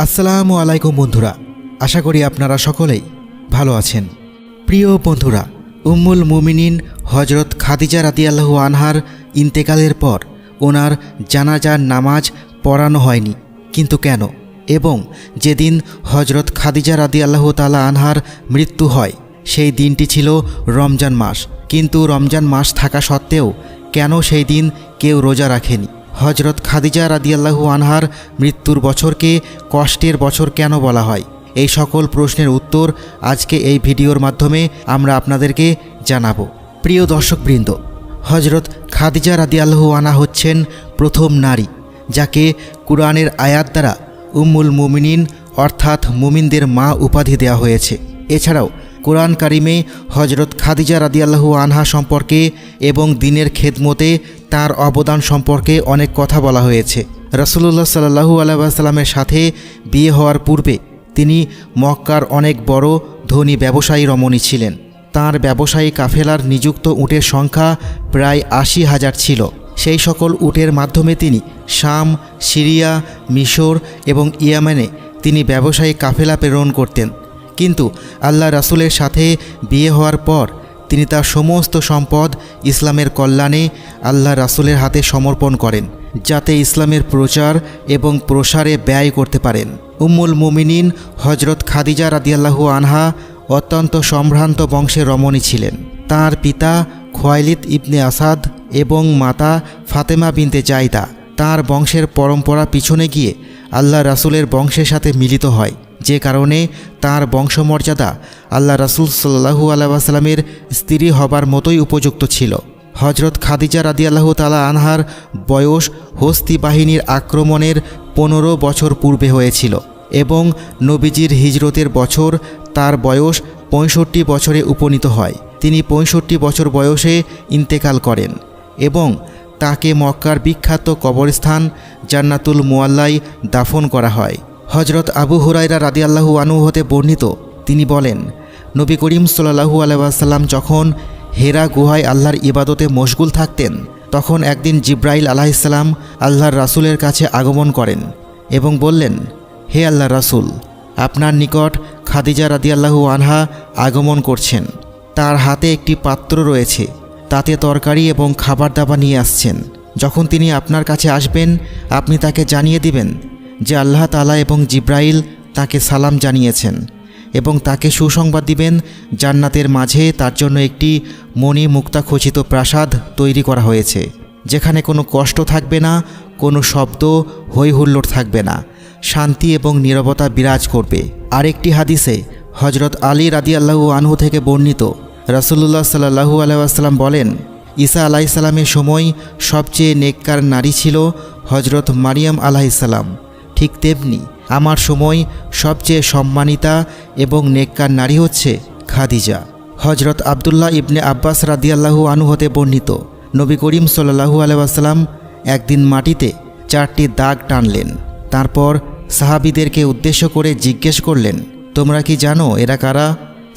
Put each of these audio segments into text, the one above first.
আসসালামু আলাইকুম বন্ধুরা, আশা করি আপনারা সকলেই ভালো আছেন। প্রিয় বন্ধুরা, উম্মুল মুমিনিন হজরত খাদিজা রাদিয়াল্লাহু আনহার ইন্তেকালের পর ওনার জানাজার নামাজ পড়ানো হয়নি, কিন্তু কেন? এবং যেদিন হজরত খাদিজা রাদিয়াল্লাহু তাআলা আনহার মৃত্যু হয় সেই দিনটি ছিল রমজান মাস, কিন্তু রমজান মাস থাকা সত্ত্বেও কেন সেই দিন কেউ রোজা রাখেনি? হজরত খাদিজা রাদিয়াল্লাহু আনহার মৃত্যুর বছরকে কষ্টের বছর কেন বলা হয়? এই সকল প্রশ্নের উত্তর আজকে এই ভিডিওর মাধ্যমে আমরা আপনাদেরকে জানাবো। প্রিয় দর্শকবৃন্দ, হজরত খাদিজা রাদিয়াল্লাহু আনহা হচ্ছেন প্রথম নারী যাকে কুরআনের আয়াত দ্বারা উম্মুল মুমিনিন অর্থাৎ মুমিনদের মা উপাধি দেওয়া হয়েছে। এছাড়াও কোরআন কারিমে হজরত খাদিজা রাদিয়াল্লাহু আনহা সম্পর্কে এবং দ্বীনের খেদমতে তার অবদান সম্পর্কে অনেক কথা বলা হয়েছে। রাসূলুল্লাহ সাল্লাল্লাহু আলাইহি ওয়াসাল্লামের সাথে বিয়ে হওয়ার পূর্বে তিনি মক্কার অনেক বড় ধনী ব্যবসায়ী রমণী ছিলেন। তার ব্যবসায়ী কাফেলার নিযুক্ত উটের সংখ্যা প্রায় ৮০,০০০ ছিল। সেই সকল উটের মাধ্যমে তিনি শাম, সিরিয়া, মিশর এবং ইয়েমেনে তিনি ব্যবসায়ী কাফেলা প্রেরণ করতেন। কিন্তু আল্লাহ রাসূলের সাথে বিয়ে হওয়ার পর তিনি তার সমস্ত সম্পদ ইসলামের কল্যাণে আল্লাহ রাসূলের হাতে সমর্পণ করেন, যাতে ইসলামের প্রচার এবং প্রসারে ব্যয় করতে পারেন। উম্মুল মুমিনিন হজরত খাদিজা রাদিয়াল্লাহু আনহা অত্যন্ত সম্ভ্রান্ত বংশের রমণী ছিলেন। তার পিতা খুয়াইলিদ ইবনে আসাদ এবং মাতা ফাতেমা বিনতে জাইদা তার বংশের পরম্পরা পিছনে গিয়ে আল্লাহ রাসূলের বংশের সাথে মিলিত হয়, যে কারণে তার বংশমর্যাদা আল্লাহ রাসূল সাল্লাল্লাহু আলাইহি ওয়াসাল্লামের স্ত্রী হবার মতোই উপযুক্ত ছিল। হজরত খাদিজা রাদিয়াল্লাহু তাআলা আনহার বয়স হস্তি বাহিনীর আক্রমণের 15 বছর পূর্বে হয়েছিল এবং নবীজির হিজরতের বছর তার বয়স 65 বছরে উপনীত হয়। তিনি 65 বছর বয়সে ইন্তেকাল করেন এবং তাকে মক্কার বিখ্যাত কবরস্থান জান্নাতুল মুআল্লায় দাফন করা হয়। হজরত আবু হুরায়রা রাদিয়াল্লাহু আনহু হতে বর্ণিত, তিনি বলেন, নবী করিম সাল্লাল্লাহু আলাইহি ওয়াসাল্লাম যখন হেরা গুহায় আল্লাহর ইবাদতে মশগুল থাকতেন, তখন একদিন জিব্রাইল আলাইহিস সালাম আল্লাহর রাসূলের কাছে আগমন করেন এবং বললেন, হে আল্লাহর রাসূল, আপনার নিকট খাদিজা রাদিয়াল্লাহু আনহা আগমন করছেন। তার হাতে একটি পাত্র রয়েছে, তাতে তরকারি এবং খাবার দাবার নিয়ে আসছেন। যখন তিনি আপনার কাছে আসবেন, আপনি তাকে জানিয়ে দিবেন যে আল্লাহ তাআলা এবং জিব্রাইল তাকে সালাম জানিয়েছেন এবং তাকে সুসংবাদ দিবেন জান্নাতের মাঝে তার জন্য একটি মণি মুক্তা খচিত প্রাসাদ তৈরি করা হয়েছে, যেখানে কোনো কষ্ট থাকবে না, কোনো শব্দ হৈ হুল্লোড় থাকবে না, শান্তি এবং নীরবতা বিরাজ করবে। আরেকটি হাদিসে হজরত আলী রাদিয়াল্লাহু আনহু থেকে বর্ণিত, রাসূলুল্লাহ সাল্লাল্লাহু আলাইহি ওয়াসাল্লাম বলেন, ঈসা আলাইহিস সালামের সময় সবচেয়ে নেককার নারী ছিল হজরত মারিয়াম আলাইহিস সালাম। ঠিক তেমনি আমার সময় সবচেয়ে সম্মানিতা এবং নেককার নারী হচ্ছে খাদিজা। হজরত আবদুল্লাহ ইবনে আব্বাস রাদিয়াল্লাহু আনহু হতে বর্ণিত, নবী করিম সাল্লাল্লাহু আলাইহি ওয়াসাল্লাম একদিন মাটিতে 4টি দাগ টানলেন। তারপর সাহাবীদেরকে উদ্দেশ্য করে জিজ্ঞেস করলেন, তোমরা কি জানো এরা কারা?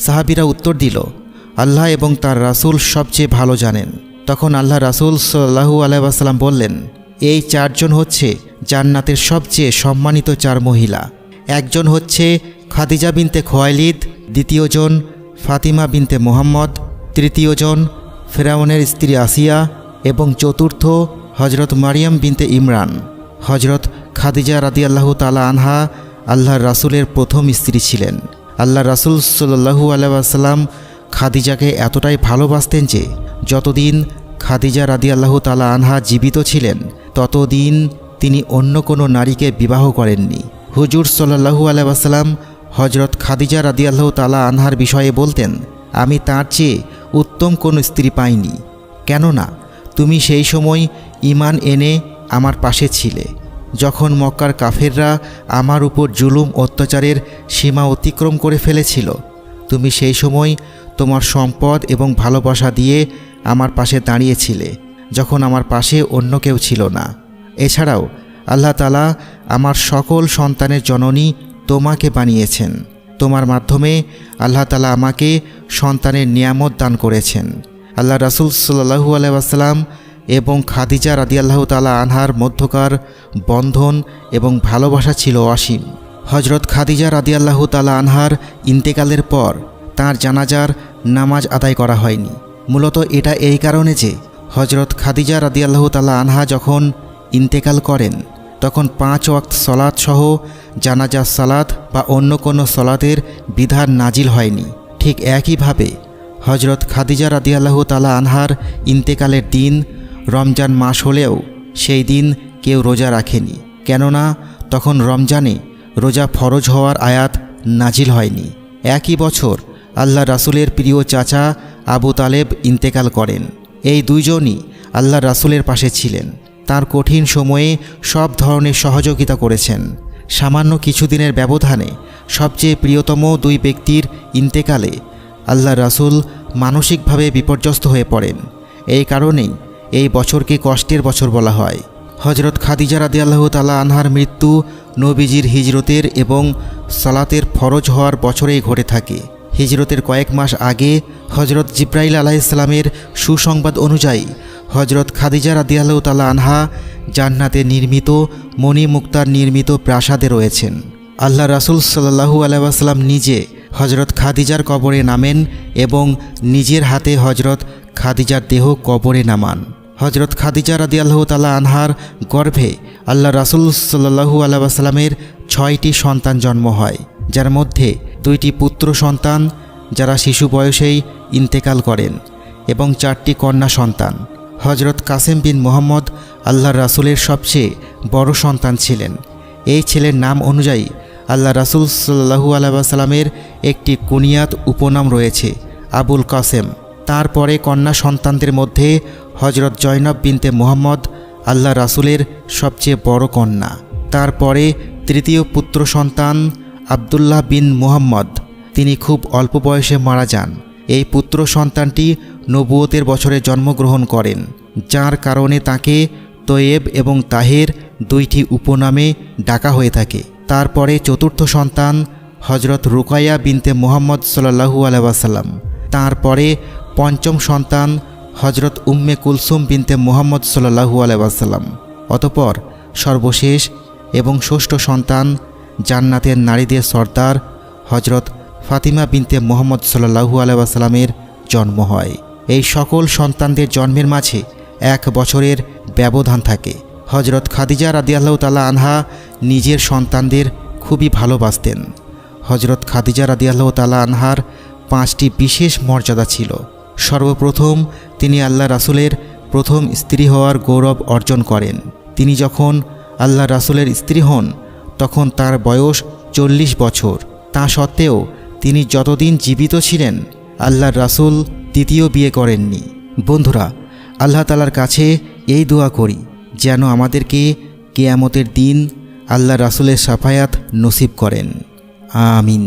সাহাবীরা উত্তর দিল, আল্লাহ এবং তার রাসূল সবচেয়ে ভালো জানেন। তখন আল্লাহ রাসূল সাল্লাল্লাহু আলাইহি ওয়াসাল্লাম বললেন, এই 4 জন হচ্ছে জান্নাতের সবচেয়ে সম্মানিত 4 মহিলা। একজন হচ্ছে খাদিজা বিনতে খুয়াইলিদ, দ্বিতীয়জন ফাতিমা বিনতে মুহাম্মদ, তৃতীয়জন ফেরাউনের স্ত্রী আসিয়া এবং চতুর্থ হজরত মারিয়াম বিনতে ইমরান। হজরত খাদিজা রাদিয়াল্লাহু তাআলা আনহা আল্লাহর রাসূলের প্রথম স্ত্রী ছিলেন। আল্লাহর রাসূল সাল্লাল্লাহু আলাইহি ওয়াসাল্লাম খাদিজাকে এতটাই ভালোবাসতেন যে যতদিন খাদিজা রাদিয়াল্লাহু তাআলা আনহা জীবিত ছিলেন ততদিন তিনি অন্য কোনো নারীকে বিবাহ করেননি। হুজুর সাল্লাল্লাহু আলাইহি ওয়াসাল্লাম হজরত খাদিজা রাদিয়াল্লাহু তাআলা আনহার বিষয়ে বলতেন, আমি তার চেয়ে উত্তম কোনো স্ত্রী পাইনি, কেননা তুমি সেই সময় ঈমান এনে আমার পাশে ছিলে, যখন মক্কার কাফেররা আমার উপর জুলুম অত্যাচারের সীমা অতিক্রম করে ফেলেছিল। তুমি সেই সময় তোমার সম্পদ এবং ভালোবাসা দিয়ে আমার পাশে দাঁড়িয়েছিলে, যখন আমার পাশে অন্য কেউ ছিল না। এছাড়াও আল্লাহ তাআলা আমার সকল সন্তানের জননী তোমাকে বানিয়েছেন। তোমার মাধ্যমে আল্লাহ তাআলা আমাকে সন্তানের নিয়ামত দান করেছেন। আল্লাহ রাসূল সাল্লাল্লাহু আলাইহি ওয়াসাল্লাম এবং খাদিজা রাদিয়াল্লাহু তাআলা আনহার মধ্যকার বন্ধন এবং ভালোবাসা ছিল অসীম। হজরত খাদিজা রাদিয়াল্লাহু তাআলা আনহার ইন্তেকালের পর তার জানাজার নামাজ আদায় করা হয়নি। মূলত এটা এই কারণে যে হজরত খাদিজা রাদিয়াল্লাহু তাআলা আনহা যখন ইন্তেকাল করেন তখন 5 ওয়াক্ত সলাত সহ জানাজা সালাত বা অন্য কোনো সলাতের বিধান নাজিল হয়নি। ঠিক একইভাবে হজরত খাদিজা রাদিয়াল্লাহু তাআলা আনহার ইন্তেকালের দিন রমজান মাস হলেও সেই দিন কেউ রোজা রাখেনি, কেননা তখন রমজানে রোজা ফরজ হওয়ার আয়াত নাজিল হয়নি। একই বছর আল্লাহ রাসূলের প্রিয় চাচা আবু তালেব ইন্তেকাল করেন। এই দুইজনই আল্লাহ রাসূলের পাশে ছিলেন, তার কঠিন সময়ে সব ধরনের সহযোগিতা করেছেন। সামান্য কিছুদিনের ব্যবধানে সবচেয়ে প্রিয়তম দুই ব্যক্তির ইন্তেকালে আল্লাহ রাসূল মানসিকভাবে বিপর্যস্ত হয়ে পড়েন। এই কারণেই এই বছরকে কষ্টের বছর বলা হয়। হজরত খাদিজা রাদিয়াল্লাহু তাআলা আনহার মৃত্যু নবীজির হিজরতের এবং সালাতের ফরজ হওয়ার বছরেই ঘটে থাকে। হিজরতের কয়েক মাস আগে হজরত জিব্রাইল আলাইহিসসালামের সুসংবাদ অনুযায়ী হজরত খাদিজা রাদিয়াল্লাহু তাআলা আনহা জান্নাতে নির্মিত মণিমুক্তার নির্মিত প্রাসাদে রয়েছেন। আল্লাহ রাসূল সাল্লাল্লাহু আলাইহি ওয়াসাল্লাম নিজে হজরত খাদিজার কবরে নামেন এবং নিজের হাতে হজরত খাদিজার দেহ কবরে নামান। হজরত খাদিজা রাদিয়াল্লাহু তাআলা আনহার গর্ভে আল্লাহ রাসূল সাল্লাল্লাহু আলাইহি ওয়াসাল্লামের 6টি সন্তান জন্ম হয়, যার মধ্যে 2টি পুত্র সন্তান যারা শিশু বয়সেই ইন্তেকাল করেন এবং 4টি কন্যা সন্তান। হজরত কাসেম বিন মুহাম্মদ আল্লাহ রাসূলের সবচেয়ে বড় সন্তান ছিলেন। এই ছেলের নাম অনুযায়ী আল্লাহ রাসূল সাল্লাল্লাহু আলাইহি ওয়াসাল্লামের একটি কুনিয়াত উপনাম রয়েছে, আবুল কাসেম। তারপরে কন্যা সন্তানদের মধ্যে হজরত জয়নব বিনতে মুহাম্মদ আল্লাহ রাসূলের সবচেয়ে বড় কন্যা। তারপরে তৃতীয় পুত্র সন্তান আবদুল্লাহ বিন মুহাম্মদ, তিনি খুব অল্প বয়সে মারা যান। এই পুত্র সন্তানটি নবুয়তের বছরে জন্মগ্রহণ করেন, যার কারণে তাকে তয়েব এবং তাহের 2টি উপনামে ডাকা হয়ে থাকে। তারপরে চতুর্থ সন্তান হজরত রুকাইয়া বিনতে মুহাম্মদ সাল্লাল্লাহু আলাইহি ওয়াসাল্লাম। তারপরে পঞ্চম সন্তান হজরত উম্মে কুলসুম বিনতে মুহাম্মদ সাল্লাল্লাহু আলাইহি ওয়াসাল্লাম। অতঃপর সর্বশেষ এবং ষষ্ঠ সন্তান জান্নাতের নারীদের সর্দার হজরত ফাতিমা বিনতে মুহাম্মদ সাল্লাল্লাহু আলাইহি ওয়াসাল্লামের জন্ম হয়। এই সকল সন্তানদের জন্মের মাঝে 1 বছরের ব্যবধান থাকে। হজরত খাদিজা রাদিয়াল্লাহু তাআলা আনহা নিজের সন্তানদের খুবই ভালোবাসতেন। হজরত খাদিজা রাদিয়াল্লাহু তাআলা আনহার 5টি বিশেষ মর্যাদা ছিল। সর্বপ্রথম তিনি আল্লাহ রাসূলের প্রথম স্ত্রী হওয়ার গৌরব অর্জন করেন। তিনি যখন আল্লাহ রাসূলের স্ত্রী হন তখন তার বয়স 40 বছর। তা সত্ত্বেও তিনি যতদিন জীবিত ছিলেন আল্লাহর রাসূল দ্বিতীয় বিয়ে করেননি। বন্ধুরা, আল্লাহ তাআলার কাছে এই দোয়া করি যেন আমাদেরকে কিয়ামতের দিন আল্লাহ রাসূলের শাফায়াত নসিব করেন। আমিন।